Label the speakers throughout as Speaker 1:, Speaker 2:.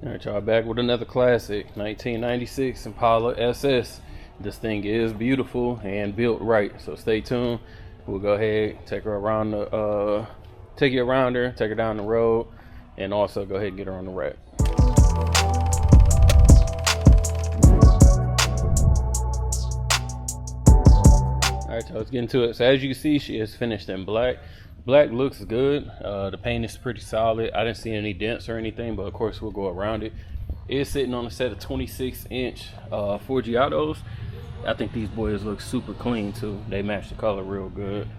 Speaker 1: Alright, y'all, back with another classic 1996 Impala SS. This thing is beautiful and built right, so stay tuned. We'll go ahead, take her around the take you around her, take her down the road, and also go ahead and get her on the rack. Alright, so let's get into it. So as you can see, she is finished in black. Black looks good. The paint is pretty solid. I didn't see any dents or anything, but of course we'll go around it. It is sitting on a set of 26-inch Forgiatos. I think these boys look super clean too. They match the color real good.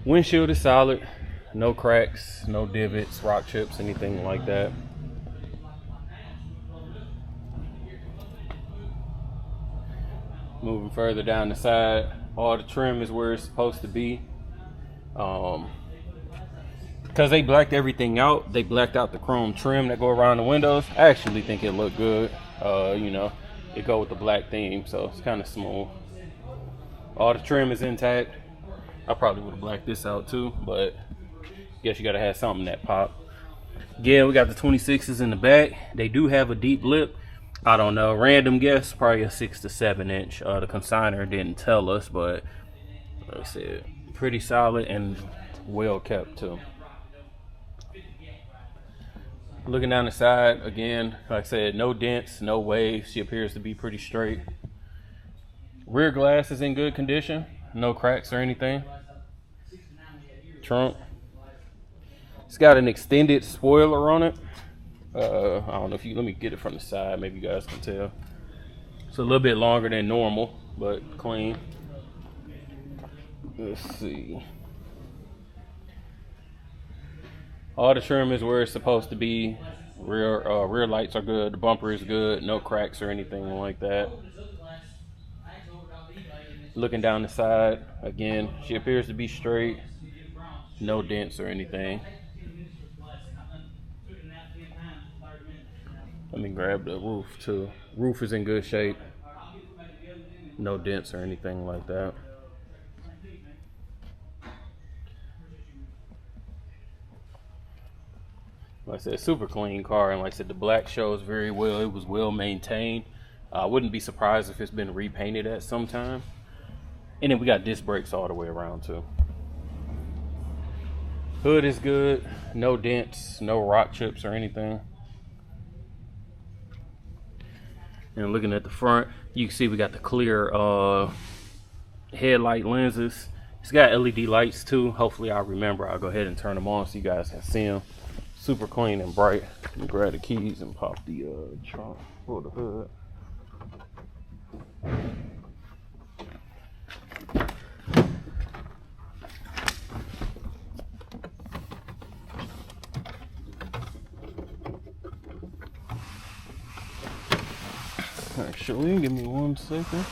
Speaker 1: Windshield is solid. No cracks, no divots, rock chips, anything like that. Moving further down the side, all the trim is where it's supposed to be. Because they blacked everything out, they blacked out the chrome trim that go around the windows. I actually think it looked good. You know, it go with the black theme, so it's kind of smooth. All the trim is intact. I probably would have blacked this out too, but guess you gotta have something that pop. Again, we got the 26s in the back. They do have a deep lip. I don't know, random guess, probably a 6 to 7 inch. The consignor didn't tell us, but like I said, pretty solid and well kept too. Looking down the side, again, like I said, no dents, no waves. She appears to be pretty straight. Rear glass is in good condition, no cracks or anything. Trunk, it's got an extended spoiler on it. I don't know if you, let me get it from the side, maybe you guys can tell. It's a little bit longer than normal, but clean. Let's see. All the trim is where it's supposed to be. Rear lights are good. The bumper is good. No cracks or anything like that. Looking down the side, again, she appears to be straight. No dents or anything. Let me grab the roof too. Roof is in good shape. No dents or anything like that. Like I said, super clean car, and like I said, the black shows very well. It was well maintained. I wouldn't be surprised if it's been repainted at some time. And then we got disc brakes all the way around too. Hood is good. No dents, no rock chips or anything. And looking at the front, you can see we got the clear headlight lenses. It's got LED lights too. Hopefully I'll remember. I'll go ahead and turn them on so you guys can see them. Super clean and bright. Let me grab the keys and pop the trunk or the hood. Actually, give me 1 second.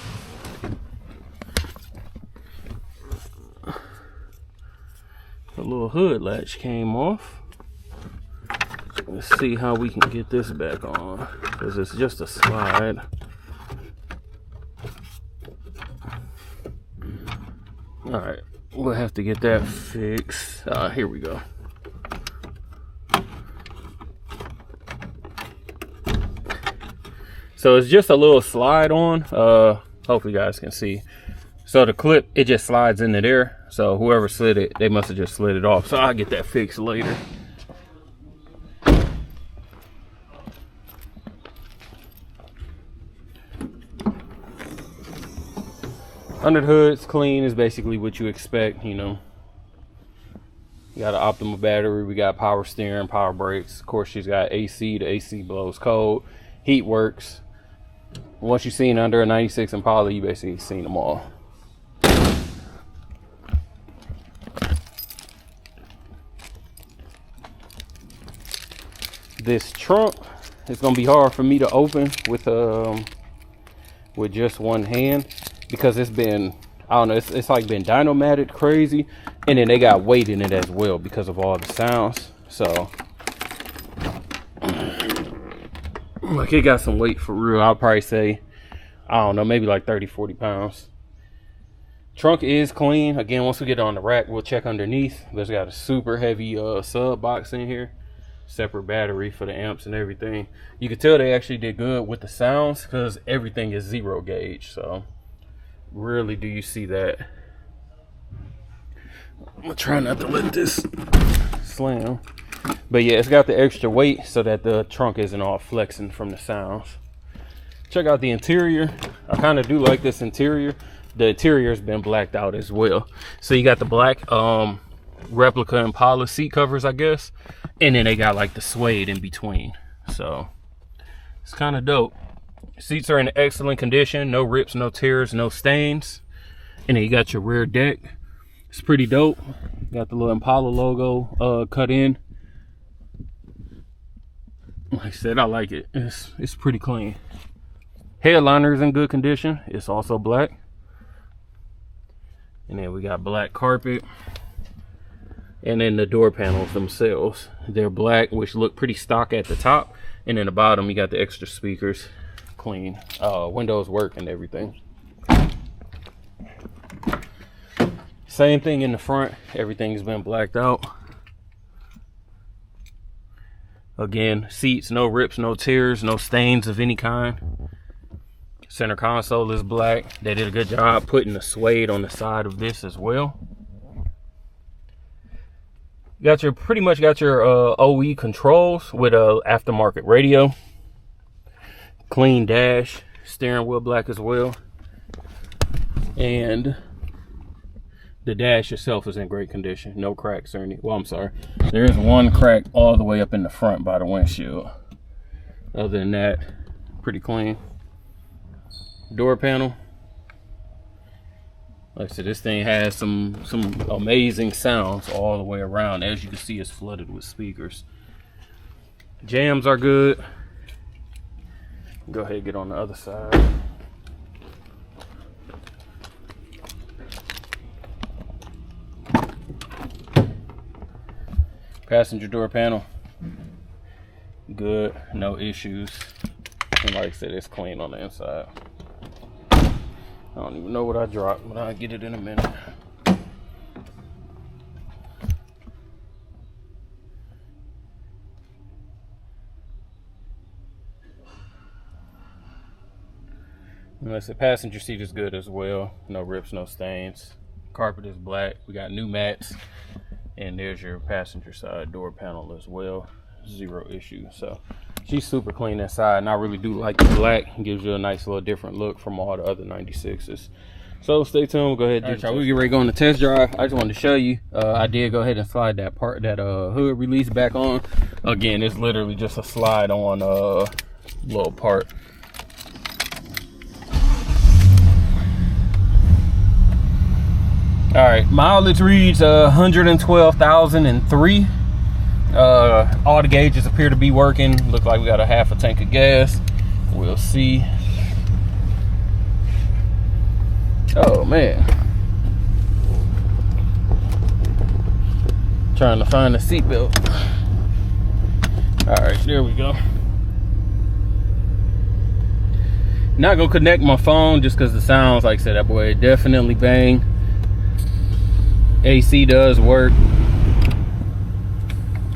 Speaker 1: The little hood latch came off. Let's see how we can get this back on, because it's just a slide. Alright, we'll have to get that fixed. Here we go. So it's just a little slide on. Hopefully you guys can see. So the clip, it just slides into there. So whoever slid it, they must have just slid it off. So I'll get that fixed later. Under the hood, it's clean. It's basically what you expect, you know. We got an optimal battery. We got power steering, power brakes. Of course, she's got AC. The AC blows cold. Heat works. Once you've seen under a 96 Impala, you basically seen them all. This trunk is gonna be hard for me to open with just one hand, because it's been, I don't know, it's like been dynomated crazy, and then they got weight in it as well because of all the sounds. So like, it got some weight for real. I'll probably say, I don't know, maybe like 30-40 pounds. Trunk is clean. Again, once we get on the rack, we'll check underneath. There's got a super heavy sub box in here. separate battery for the amps and everything. You can tell they actually did good with the sounds because everything is 0 gauge. So rarely do you see that. I'm gonna try not to let this slam. But yeah, it's got the extra weight so that the trunk isn't all flexing from the sounds. Check out the interior. I kind of do like this interior. The interior has been blacked out as well. So you got the black replica Impala seat covers, I guess. And then they got like the suede in between. So it's kind of dope. Seats are in excellent condition. No rips, no tears, no stains. And then you got your rear deck. It's pretty dope. Got the little Impala logo cut in. Like I said, I like it. It's pretty clean. Headliner is in good condition. It's also black. And then we got black carpet. And then the door panels themselves, they're black, which look pretty stock at the top. And then the bottom, you got the extra speakers. Clean. Windows work and everything. Same thing in the front. Everything's been blacked out. Again, seats, no rips, no tears, no stains of any kind. Center console is black. They did a good job putting the suede on the side of this as well. You got your pretty much got your OE controls with a aftermarket radio. Clean dash, steering wheel black as well. And the dash itself is in great condition. No cracks or anything. Well, I'm sorry. There is one crack all the way up in the front by the windshield. Other than that, pretty clean. Door panel. Like I said, this thing has some amazing sounds all the way around. As you can see, it's flooded with speakers. Jams are good. Go ahead and get on the other side. Passenger door panel, good, no issues. And like I said, it's clean on the inside. I don't even know what I dropped, but I'll get it in a minute. And like I said, passenger seat is good as well. No rips, no stains. Carpet is black. We got new mats. And there's your passenger side door panel as well. 0 issue. So she's super clean inside, and I really do like the black. It gives you a nice little different look from all the other 96s. So stay tuned. We'll go ahead and we'll get ready to go on the test drive. I just wanted to show you. I did go ahead and slide that hood release back on. Again, it's literally just a slide on little part. All right, mileage reads 112,003. All the gauges appear to be working. Look like we got a half a tank of gas. We'll see. Oh man, trying to find the seatbelt. All right, there we go. Not gonna connect my phone just because the sounds, like I said, that boy definitely bang. AC does work.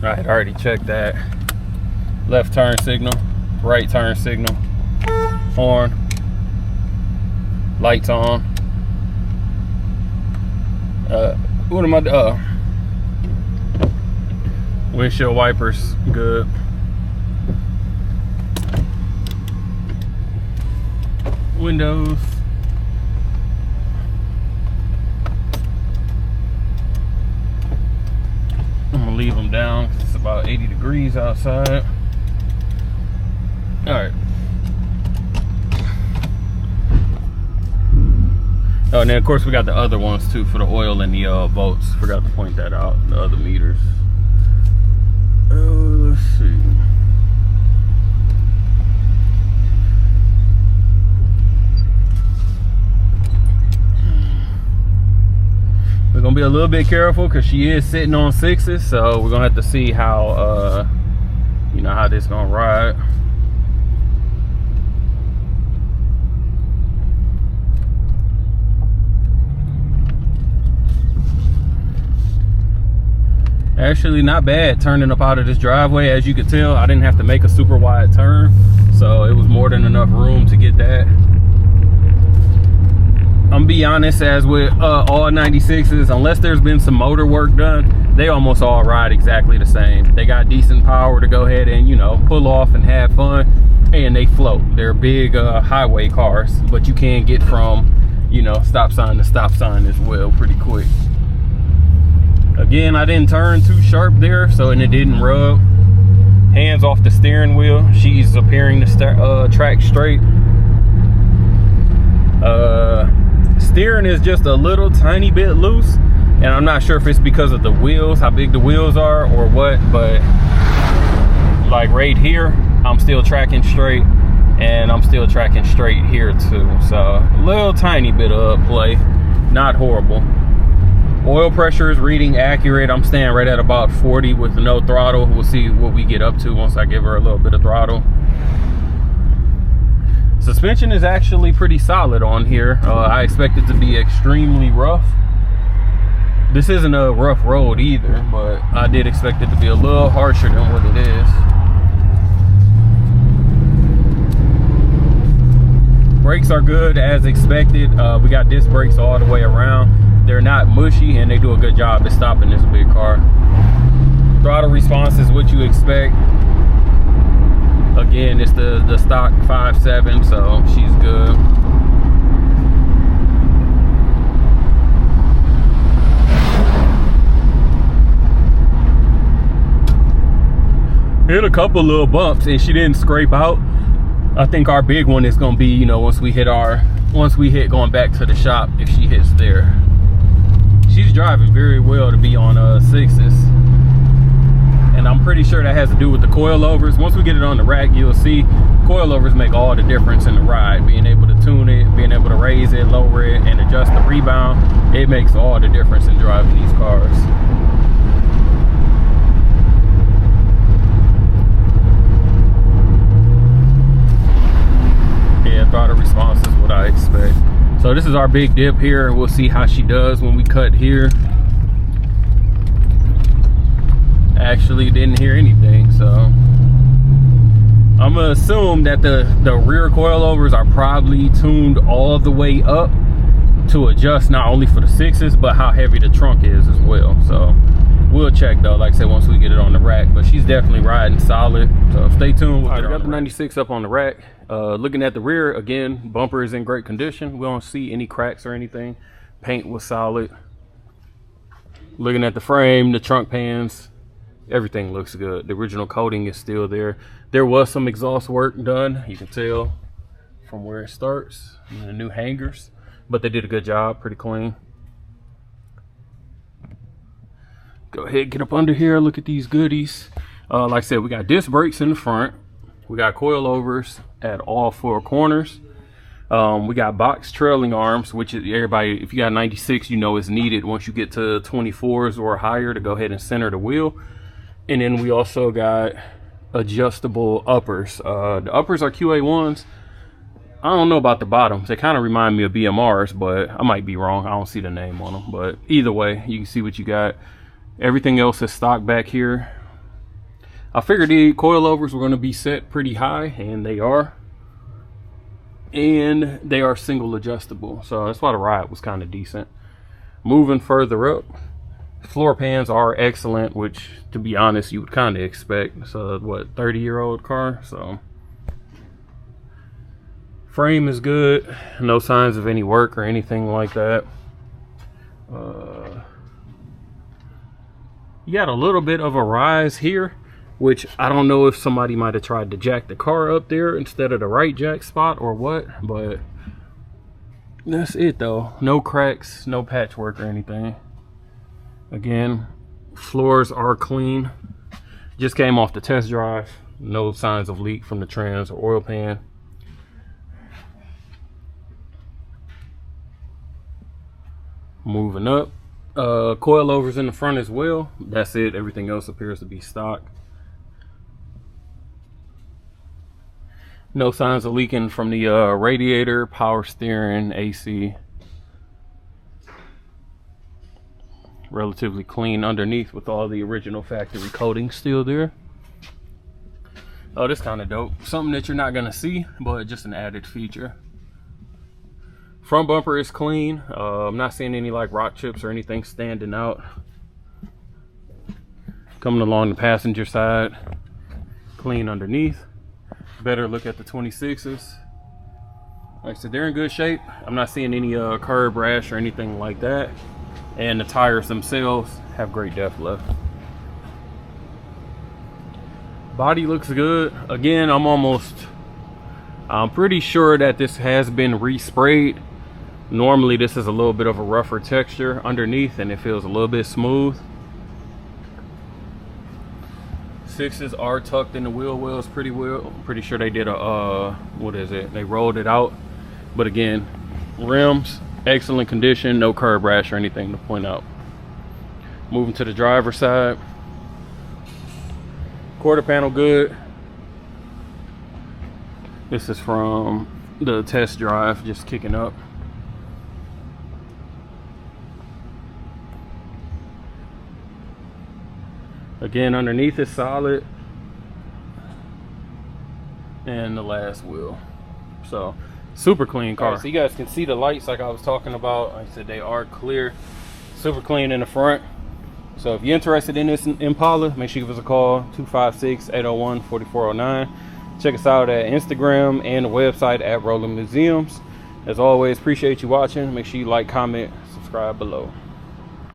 Speaker 1: I had already checked that. Left turn signal, right turn signal, horn, lights on. What am I windshield wipers, good. Windows. I'm gonna leave them down because it's about 80 degrees outside. All right. Oh, and then of course we got the other ones too for the oil and the volts. Forgot to point that out. The other meters. Let's see. We're gonna be a little bit careful because she is sitting on 6s, so we're gonna have to see how you know, how this gonna ride. Actually not bad turning up out of this driveway. As you can tell, I didn't have to make a super wide turn, so it was more than enough room to get that. I'm be honest, as with all 96s, unless there's been some motor work done, they almost all ride exactly the same. They got decent power to go ahead and, you know, pull off and have fun, and they float. They're big highway cars, but you can get from, you know, stop sign to stop sign as well pretty quick. Again, I didn't turn too sharp there, so, and it didn't rub. Hands off the steering wheel. She's appearing to track straight. Steering is just a little tiny bit loose, and I'm not sure if it's because of the wheels, how big the wheels are or what, but like right here, I'm still tracking straight, and I'm still tracking straight here too. So a little tiny bit of play, not horrible. Oil pressure is reading accurate. I'm staying right at about 40 with no throttle. We'll see what we get up to once I give her a little bit of throttle. Suspension is actually pretty solid on here. I expect it to be extremely rough. This isn't a rough road either, but I did expect it to be a little harsher than what it is. Brakes are good as expected. We got disc brakes all the way around. They're not mushy, and they do a good job at stopping this big car. Throttle response is what you expect. Again, it's the stock 5.7, so she's good. Hit a couple little bumps, and she didn't scrape out. I think our big one is gonna be, you know, once we hit going back to the shop, if she hits there. She's driving very well to be on 6s. And I'm pretty sure that has to do with the coilovers. Once we get it on the rack, you'll see coilovers make all the difference in the ride. Being able to tune it, being able to raise it, lower it, and adjust the rebound, it makes all the difference in driving these cars. Yeah, throttle response is what I expect. So this is our big dip here. We'll see how she does when we cut here. Actually didn't hear anything, so I'm gonna assume that the rear coilovers are probably tuned all the way up to adjust not only for the 6s, but how heavy the trunk is as well. So we'll check though, like I said, once we get it on the rack. But she's definitely riding solid, so stay tuned. All right, we got the 96 up on the rack. Looking at the rear, again, bumper is in great condition. We don't see any cracks or anything. Paint was solid. Looking at the frame, the trunk pans, everything looks good. The original coating is still there. There was some exhaust work done, you can tell from where it starts, and the new hangers, but they did a good job, pretty clean. Go ahead, get up under here, look at these goodies. Like I said, we got disc brakes in the front. We got coilovers at all 4 corners. We got box trailing arms, which is, everybody, if you got 96, you know is needed once you get to 24s or higher to go ahead and center the wheel. And then we also got adjustable uppers. The uppers are QA1s. I don't know about the bottoms. They kind of remind me of BMRs, but I might be wrong. I don't see the name on them. But either way, you can see what you got. Everything else is stock back here. I figured the coilovers were going to be set pretty high, and they are. And they are single adjustable, so that's why the ride was kind of decent. Moving further up, floor pans are excellent, which, to be honest, you would kind of expect. It's a, what, 30-year-old car, so. Frame is good. No signs of any work or anything like that. You got a little bit of a rise here, which I don't know if somebody might have tried to jack the car up there instead of the right jack spot or what, but that's it though. No cracks, no patchwork or anything. Again, floors are clean. Just came off the test drive. No signs of leak from the trans or oil pan. Moving up, coilovers in the front as well. That's it. Everything else appears to be stock. No signs of leaking from the radiator, power steering, AC. relatively clean underneath with all the original factory coating still there. Oh, this kind of dope. Something that you're not gonna see, but just an added feature. Front bumper is clean. I'm not seeing any like rock chips or anything standing out. Coming along the passenger side, clean underneath. Better look at the 26s. Like I said, they're in good shape. I'm not seeing any curb rash or anything like that. And the tires themselves have great depth left. Body looks good. Again, I'm pretty sure that this has been resprayed. Normally this is a little bit of a rougher texture underneath and it feels a little bit smooth. 6s are tucked in the wheel wells pretty well. I'm pretty sure they did a what is it? They rolled it out. But again, rims, excellent condition, no curb rash or anything to point out. Moving to the driver's side. Quarter panel good. This is from the test drive, just kicking up. Again, underneath is solid. And the last wheel. So, super clean car. Right, so you guys can see the lights like I was talking about. Like I said, they are clear. Super clean in the front. So if you're interested in this Impala, make sure you give us a call, 256-801-4409. Check us out at Instagram and the website at Rolling Museums. As always, appreciate you watching. Make sure you like, comment, subscribe below.